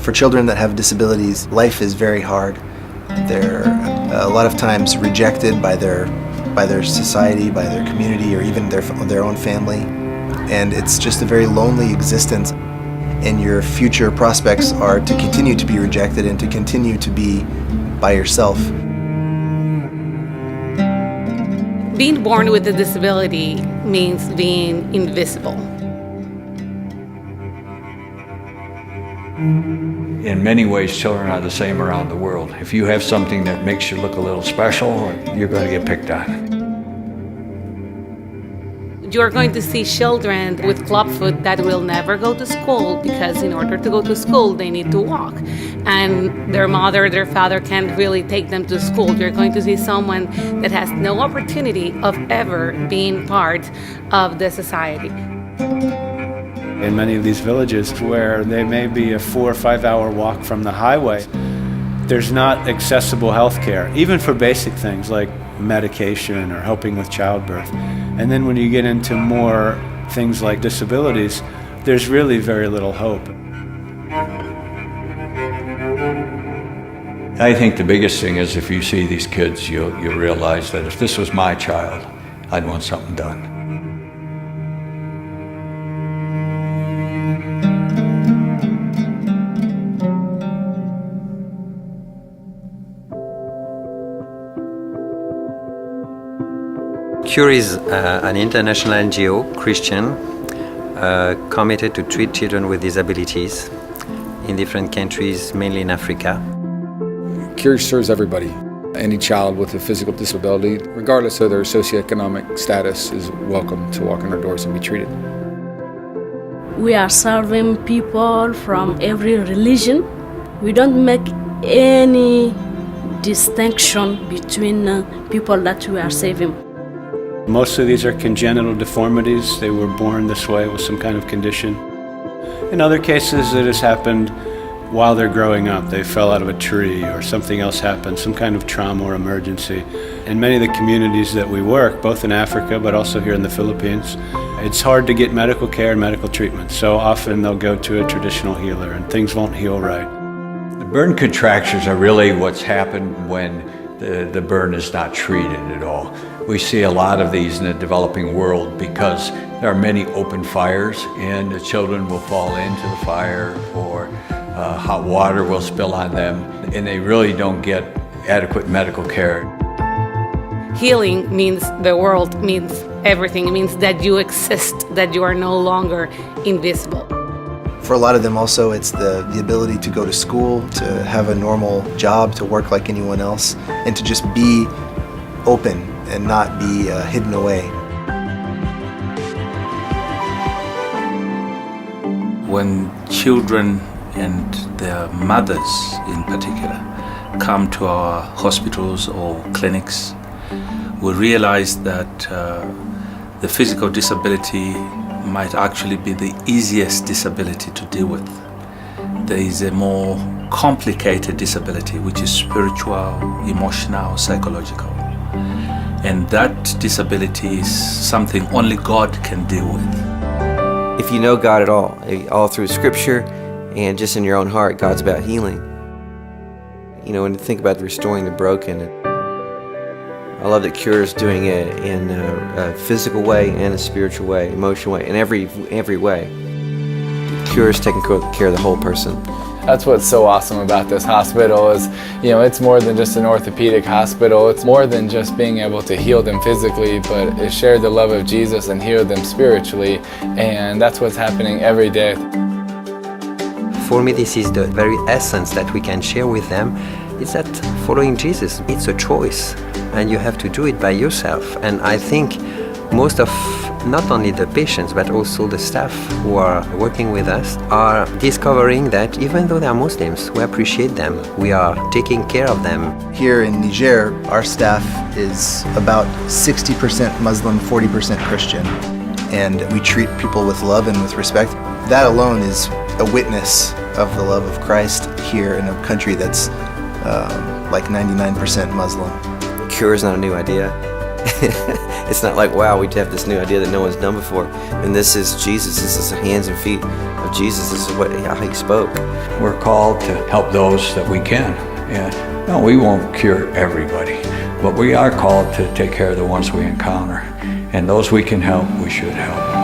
For children that have disabilities, life is very hard. They're a lot of times rejected by their society, by their community, or even their own family. And it's just a very lonely existence. And your future prospects are to continue to be rejected and to continue to be by yourself. Being born with a disability means being invisible. In many ways, children are the same around the world. If you have something that makes you look a little special, you're going to get picked on. You're going to see children with clubfoot that will never go to school because in order to go to school, they need to walk. And their mother, their father can't really take them to school. You're going to see someone that has no opportunity of ever being part of the society. In many of these villages where they may be a 4 or 5 hour walk from the highway, there's not accessible health care, even for basic things like medication or helping with childbirth. And then when you get into more things like disabilities, there's really very little hope. I think the biggest thing is if you see these kids, you'll realize that if this was my child, I'd want something done. CURE is an international NGO, Christian, committed to treat children with disabilities in different countries, mainly in Africa. CURE serves everybody. Any child with a physical disability, regardless of their socioeconomic status, is welcome to walk in our doors and be treated. We are serving people from every religion. We don't make any distinction between people that we are saving. Most of these are congenital deformities. They were born this way with some kind of condition. In other cases, it has happened while they're growing up. They fell out of a tree or something else happened, some kind of trauma or emergency. In many of the communities that we work, both in Africa but also here in the Philippines, it's hard to get medical care and medical treatment. So often they'll go to a traditional healer and things won't heal right. The burn contractures are really what's happened when the burn is not treated at all. We see a lot of these in the developing world because there are many open fires and the children will fall into the fire or hot water will spill on them and they really don't get adequate medical care. Healing means the world, means everything. It means that you exist, that you are no longer invisible. For a lot of them also, it's the ability to go to school, to have a normal job, to work like anyone else, and to just be open and not be hidden away. When children and their mothers in particular come to our hospitals or clinics, we realize that the physical disability might actually be the easiest disability to deal with. There is a more complicated disability, which is spiritual, emotional, psychological. And that disability is something only God can deal with. If you know God at all through Scripture and just in your own heart, God's about healing. You know, when you think about restoring the broken, I love that CURE is doing it in a physical way and a spiritual way, emotional way, in every way. CURE is taking care of the whole person. That's what's so awesome about this hospital is, you know, it's more than just an orthopedic hospital. It's more than just being able to heal them physically, but it share the love of Jesus and heal them spiritually. And that's what's happening every day. For me, this is the very essence that we can share with them. It's that following Jesus, it's a choice, and you have to do it by yourself. And I think most of not only the patients but also the staff who are working with us are discovering that even though they are Muslims, we appreciate them, we are taking care of them. Here in Niger, our staff is about 60% Muslim, 40% Christian, and we treat people with love and with respect. That alone is a witness of the love of Christ here in a country that's like 99% Muslim. CURE is not a new idea. It's not like, wow, we have this new idea that no one's done before. And this is Jesus. This is the hands and feet of Jesus. This is how he spoke. We're called to help those that we can. Yeah. No, we won't cure everybody, but we are called to take care of the ones we encounter. And those we can help, we should help.